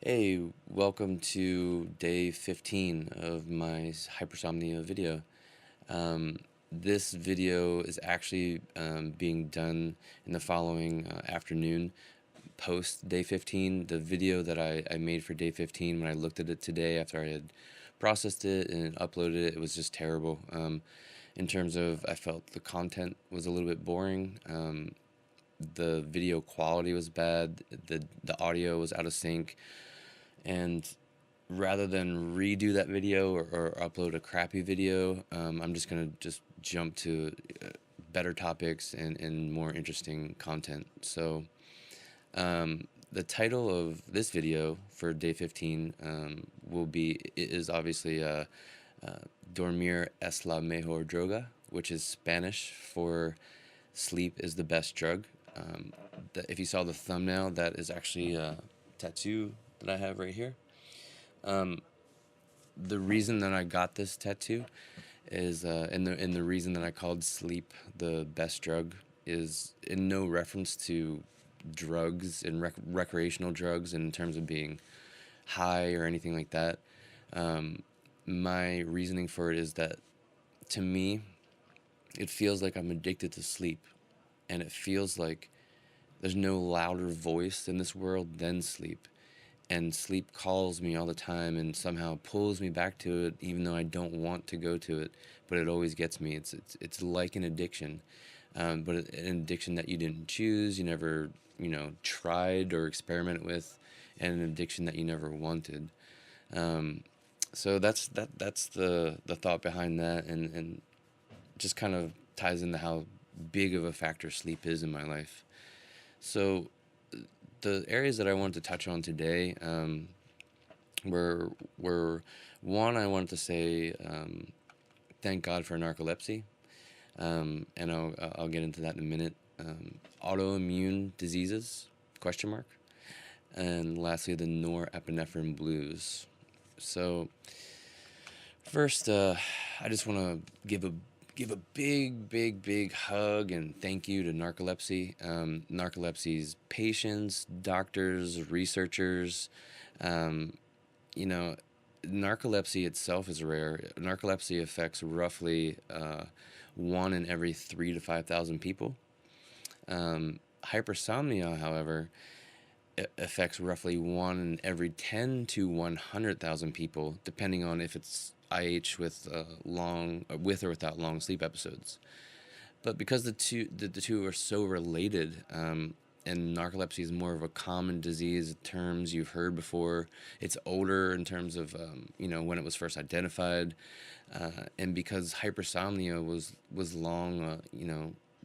Hey, welcome to day 15 of my hypersomnia video. This video is actually being done in the following afternoon, post day 15. The video that I made for day 15, when I looked at it today after I had processed it and uploaded it, it was just terrible. In terms of, I felt the content was a little bit boring. The video quality was bad. The audio was out of sync. And rather than redo that video or upload a crappy video, I'm just gonna jump to better topics and more interesting content. So the title of this video for day 15 is obviously Dormir es la mejor droga, which is Spanish for sleep is the best drug. If you saw the thumbnail, that is actually a tattoo that I have right here. The reason that I got this tattoo is, and the reason that I called sleep the best drug is in no reference to drugs and recreational drugs in terms of being high or anything like that. My reasoning for it is that, to me, it feels like I'm addicted to sleep, and it feels like there's no louder voice in this world than sleep. And sleep calls me all the time and somehow pulls me back to it, even though I don't want to go to it, but it always gets me. It's like an addiction, but an addiction that you didn't choose, you never tried or experimented with, and an addiction that you never wanted. So that's the thought behind that, and just kind of ties into how big of a factor sleep is in my life. So the areas that I wanted to touch on today were one, I wanted to say thank God for narcolepsy, and I'll get into that in a minute. Autoimmune diseases, question mark, and lastly the Norepinephrine Blues. So first, I just want to give a big hug and thank you to narcolepsy. Narcolepsy's patients, doctors, researchers. Um, you know, Narcolepsy itself is rare. Narcolepsy affects roughly 1 in every 3 to 5,000 people. Hypersomnia, however, affects roughly 1 in every 10 to 100,000 people, depending on if it's IH with or without long sleep episodes. But because the two are so related, and narcolepsy is more of a common disease, terms you've heard before. It's older in terms of when it was first identified, and because hypersomnia was long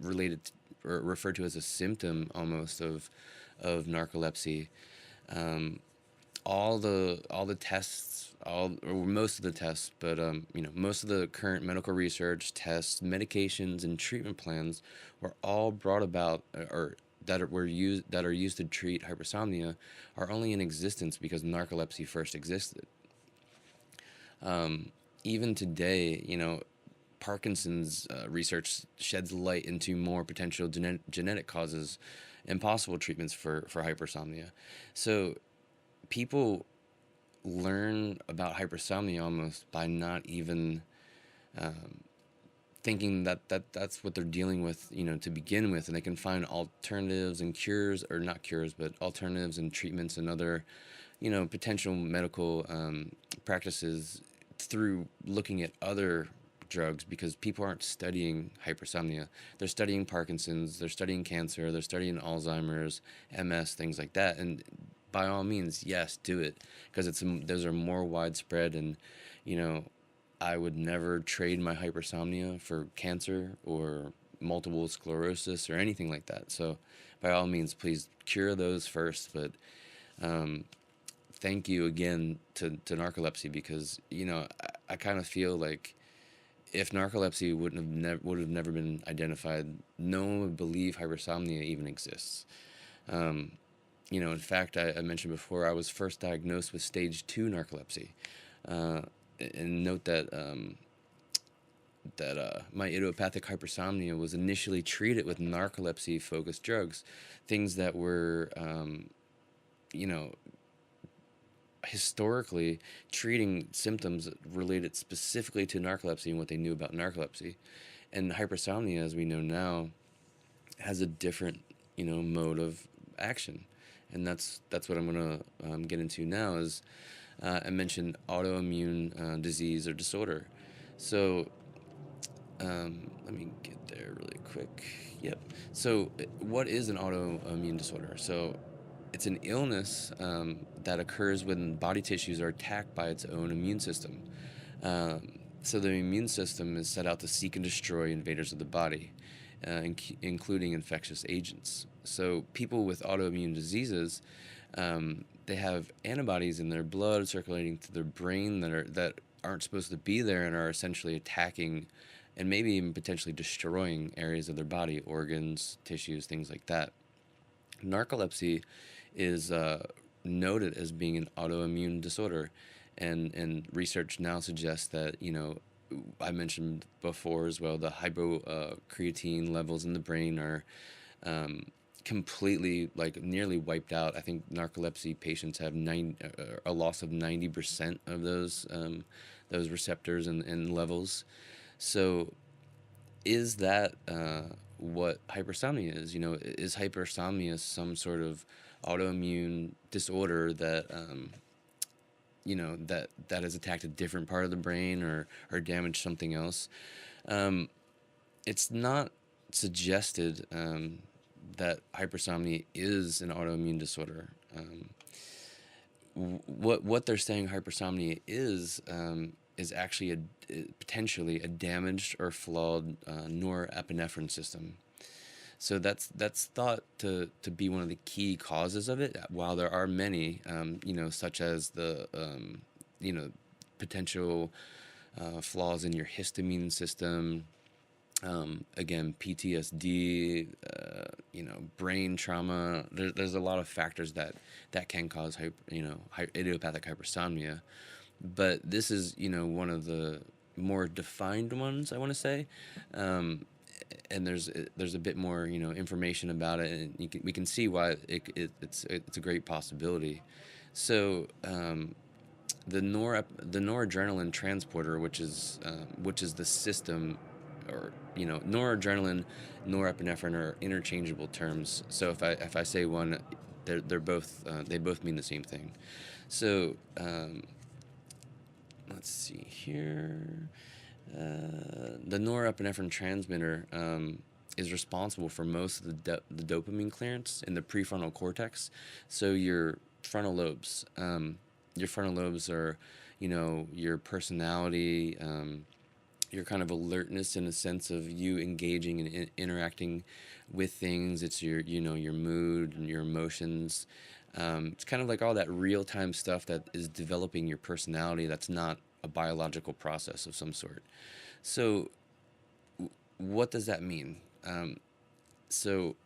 related or referred to as a symptom almost of narcolepsy. Um, all the tests, all or most of the tests, but most of the current medical research, tests, medications, and treatment plans were all brought about or that are used to treat hypersomnia are only in existence because narcolepsy first existed. Even today, Parkinson's research sheds light into more potential genetic causes and possible treatments for hypersomnia. So people learn about hypersomnia almost by not even um, thinking that's what they're dealing with, to begin with, and they can find alternatives and cures, or not cures, but alternatives and treatments and other, potential medical practices through looking at other drugs, because people aren't studying hypersomnia. They're studying Parkinson's, they're studying cancer, they're studying Alzheimer's, MS, things like that. And by all means, yes, do it, because those are more widespread. And you know, I would never trade my hypersomnia for cancer or multiple sclerosis or anything like that. So, by all means, please cure those first. But um, thank you again to narcolepsy, because I kind of feel like if narcolepsy would have never been identified, no one would believe hypersomnia even exists. Um, in fact, I mentioned before, I was first diagnosed with stage 2 narcolepsy. Uh, and note that my idiopathic hypersomnia was initially treated with narcolepsy-focused drugs, things that were, you know, historically treating symptoms related specifically to narcolepsy and what they knew about narcolepsy. And hypersomnia, as we know now, has a different, mode of action. And that's what I'm going to get into now. Is I mentioned autoimmune disease or disorder. So let me get there really quick. Yep. So, what is an autoimmune disorder? So, it's an illness that occurs when body tissues are attacked by its own immune system. So, the immune system is set out to seek and destroy invaders of the body, including infectious agents. So, people with autoimmune diseases, they have antibodies in their blood circulating to their brain that aren't supposed to be there and are essentially attacking and maybe even potentially destroying areas of their body, organs, tissues, things like that. Narcolepsy is noted as being an autoimmune disorder, and research now suggests that, I mentioned before as well, the hypocreatine levels in the brain are completely, like, nearly wiped out. I think narcolepsy patients have a loss of 90% of those receptors and levels. So, is that what hypersomnia is? Is hypersomnia some sort of autoimmune disorder that that has attacked a different part of the brain or damaged something else? It's not suggested that hypersomnia is an autoimmune disorder. What they're saying hypersomnia is actually potentially a damaged or flawed norepinephrine system. So that's thought to be one of the key causes of it. While there are many, such as the potential flaws in your histamine system. Again, PTSD, brain trauma. There's a lot of factors that can cause idiopathic hypersomnia. But this is, one of the more defined ones, I want to say. And there's a bit more, information about it, and we can see why it's a great possibility. So the noradrenaline transporter, which is the system, or noradrenaline, norepinephrine are interchangeable terms. So if I say one, they're both they both mean the same thing. So let's see here. The norepinephrine transmitter is responsible for most of the dopamine clearance in the prefrontal cortex. So your frontal lobes, are, your personality, your kind of alertness in a sense of you engaging and interacting with things. It's your mood and your emotions. It's kind of like all that real-time stuff that is developing your personality that's not a biological process of some sort. So what does that mean? So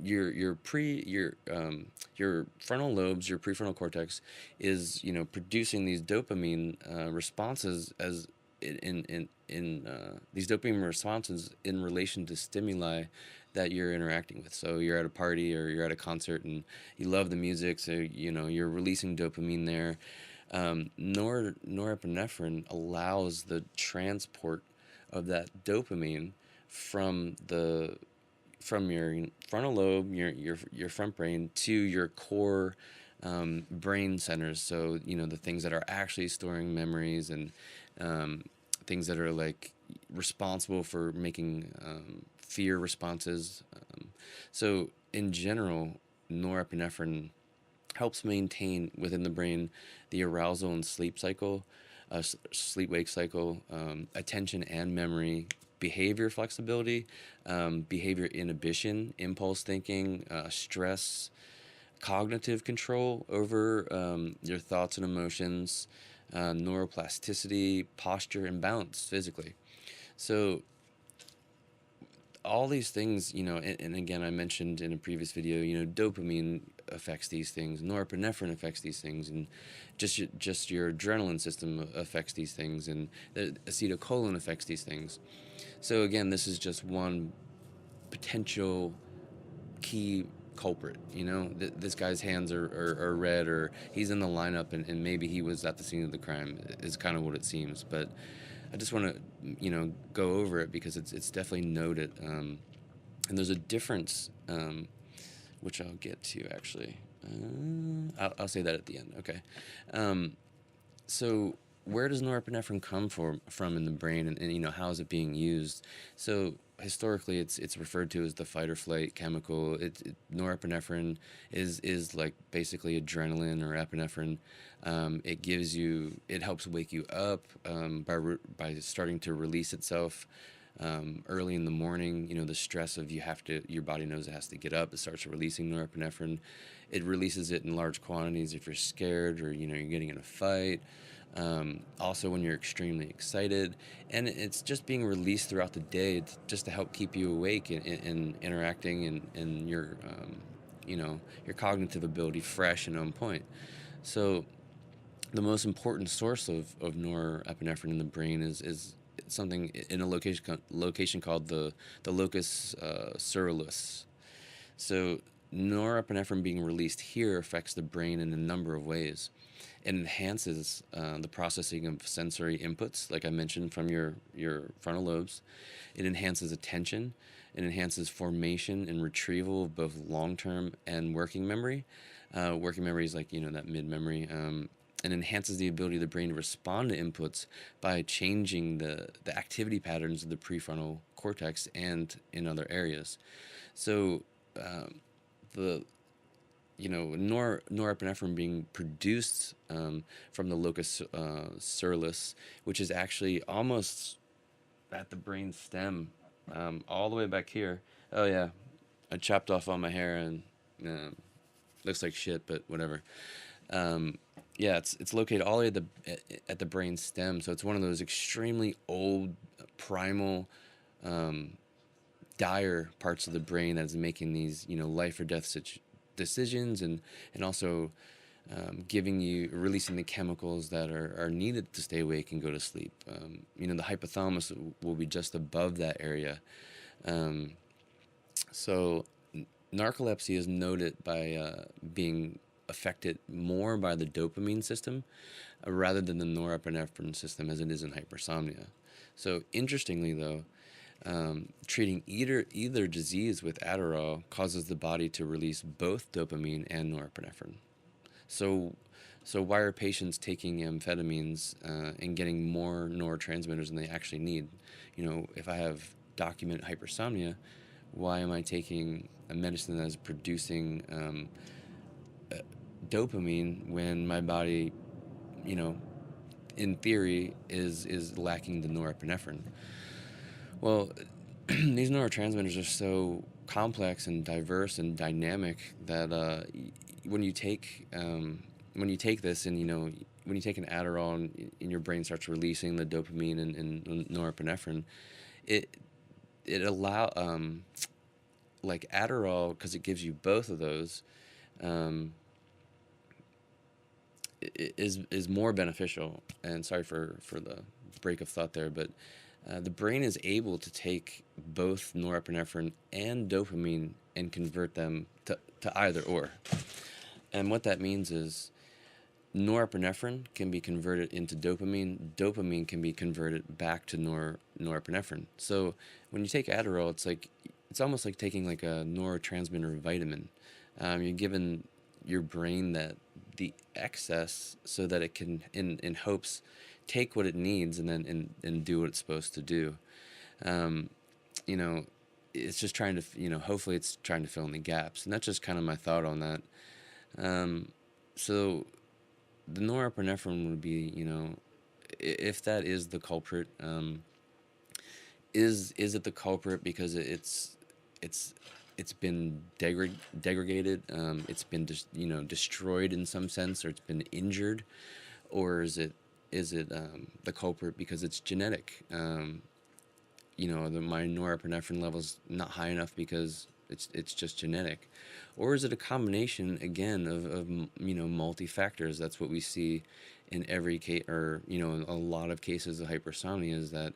your frontal lobes, your prefrontal cortex is, producing these dopamine responses as in these dopamine responses in relation to stimuli that you're interacting with. So you're at a party or you're at a concert and you love the music, so you're releasing dopamine there. Norepinephrine allows the transport of that dopamine from your frontal lobe, your front brain, to your core brain centers. So the things that are actually storing memories and things that are like responsible for making fear responses. So in general, norepinephrine helps maintain within the brain the arousal and sleep cycle, sleep-wake cycle, attention and memory, behavior flexibility, behavior inhibition, impulse thinking, stress, cognitive control over your thoughts and emotions, neuroplasticity, posture, and balance physically. So all these things, and again, I mentioned in a previous video, dopamine affects these things, norepinephrine affects these things, and just your adrenaline system affects these things, and the acetylcholine affects these things. So again, this is just one potential key culprit. This guy's hands are red, or he's in the lineup, and maybe he was at the scene of the crime, is kind of what it seems. But I just want to, go over it because it's definitely noted. And there's a difference, which I'll get to actually. I'll say that at the end. Okay. So where does norepinephrine come from in the brain, and how is it being used? So historically, it's referred to as the fight or flight chemical. Norepinephrine is like basically adrenaline or epinephrine. It helps wake you up by starting to release itself early in the morning. The stress of your body knows it has to get up. It starts releasing norepinephrine. It releases it in large quantities if you're scared, or you're getting in a fight. Also when you're extremely excited, and it's just being released throughout the day just to help keep you awake and interacting, and your cognitive ability fresh and on point. So the most important source of norepinephrine in the brain is something in a location called the locus coeruleus. So norepinephrine being released here affects the brain in a number of ways. It enhances the processing of sensory inputs, like I mentioned, from your frontal lobes. It enhances attention. It enhances formation and retrieval of both long-term and working memory. Working memory is like, that mid-memory. And enhances the ability of the brain to respond to inputs by changing the activity patterns of the prefrontal cortex and in other areas. So the norepinephrine being produced from the locus coeruleus, which is actually almost at the brain stem, all the way back here. Oh yeah, I chopped off all my hair and looks like shit, but whatever. Yeah, it's located all the way at the brain stem, so it's one of those extremely old, primal, dire parts of the brain that is making these life or death decisions, and also releasing the chemicals that are needed to stay awake and go to sleep. The hypothalamus will be just above that area. So narcolepsy is noted by being affected more by the dopamine system rather than the norepinephrine system, as it is in hypersomnia. So interestingly, though, treating either disease with Adderall causes the body to release both dopamine and norepinephrine. So why are patients taking amphetamines and getting more neurotransmitters than they actually need? If I have documented hypersomnia, why am I taking a medicine that is producing dopamine when my body, in theory, is lacking the norepinephrine? Well, these neurotransmitters are so complex and diverse and dynamic that when you take this, and when you take an Adderall and your brain starts releasing the dopamine and norepinephrine, it allow like Adderall, because it gives you both of those, is more beneficial. And sorry for the break of thought there, but the brain is able to take both norepinephrine and dopamine and convert them to either or. And what that means is norepinephrine can be converted into dopamine. Dopamine can be converted back to norepinephrine. So when you take Adderall, it's almost like taking like a neurotransmitter vitamin. You're giving your brain the excess so that it can, in hopes, take what it needs and then and do what it's supposed to do. It's just trying to, hopefully it's trying to fill in the gaps. And that's just kind of my thought on that. So the norepinephrine would be, if that is the culprit, is it the culprit because it's been degraded, it's been destroyed in some sense, or it's been injured, or is it the culprit because it's genetic? My norepinephrine level's not high enough because it's just genetic, or is it a combination again of multi factors? That's what we see in every case, or a lot of cases of hypersomnia, is that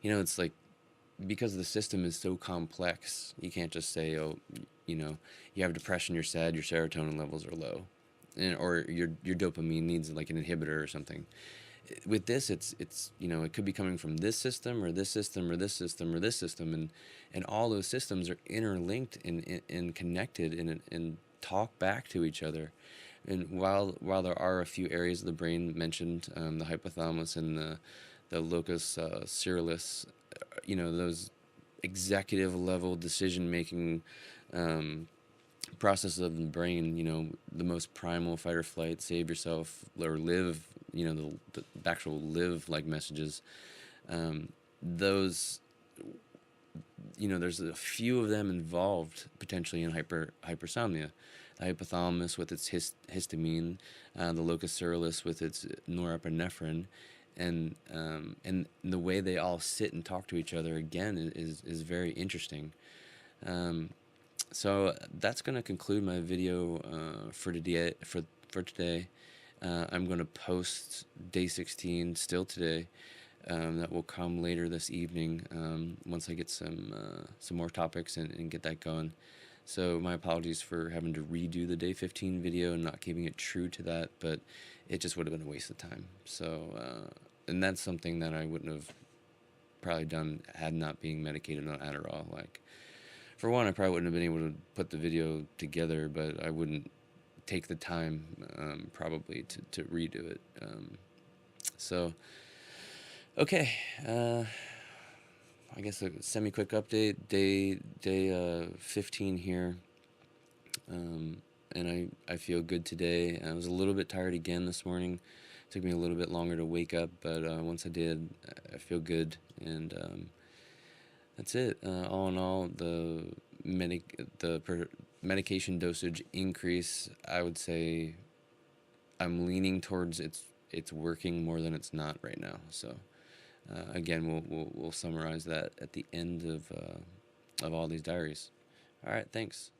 it's like, because the system is so complex, you can't just say, oh, you know, you have depression, you're sad, your serotonin levels are low, or your dopamine needs like an inhibitor or something. With this, it's you know, it could be coming from this system or this system or this system or this system, and all those systems are interlinked and connected and talk back to each other. And while there are a few areas of the brain mentioned, the hypothalamus and the locus coeruleus, you know, those executive level decision making processes of the brain, you know, the most primal fight or flight, save yourself or live, you know, the actual live like messages, those, you know, there's a few of them involved potentially in hypersomnia. The hypothalamus with its histamine, the locus coeruleus with its norepinephrine, and the way they all sit and talk to each other again is very interesting. So that's going to conclude my video for today. For today, I'm going to post day 16 still today. That will come later this evening once I get some more topics and get that going. So my apologies for having to redo the day 15 video and not keeping it true to that, but it just would have been a waste of time. So and that's something that I wouldn't have probably done had not being medicated on Adderall. Like, for one, I probably wouldn't have been able to put the video together, but I wouldn't take the time probably to redo it. So okay, I guess a semi-quick update. Day 15 here, and I feel good today. I was a little bit tired again this morning. It took me a little bit longer to wake up, but once I did, I feel good, and that's it. All in all, the medication dosage increase, I would say I'm leaning towards it's working more than it's not right now. So again, we'll summarize that at the end of all these diaries. All right, thanks.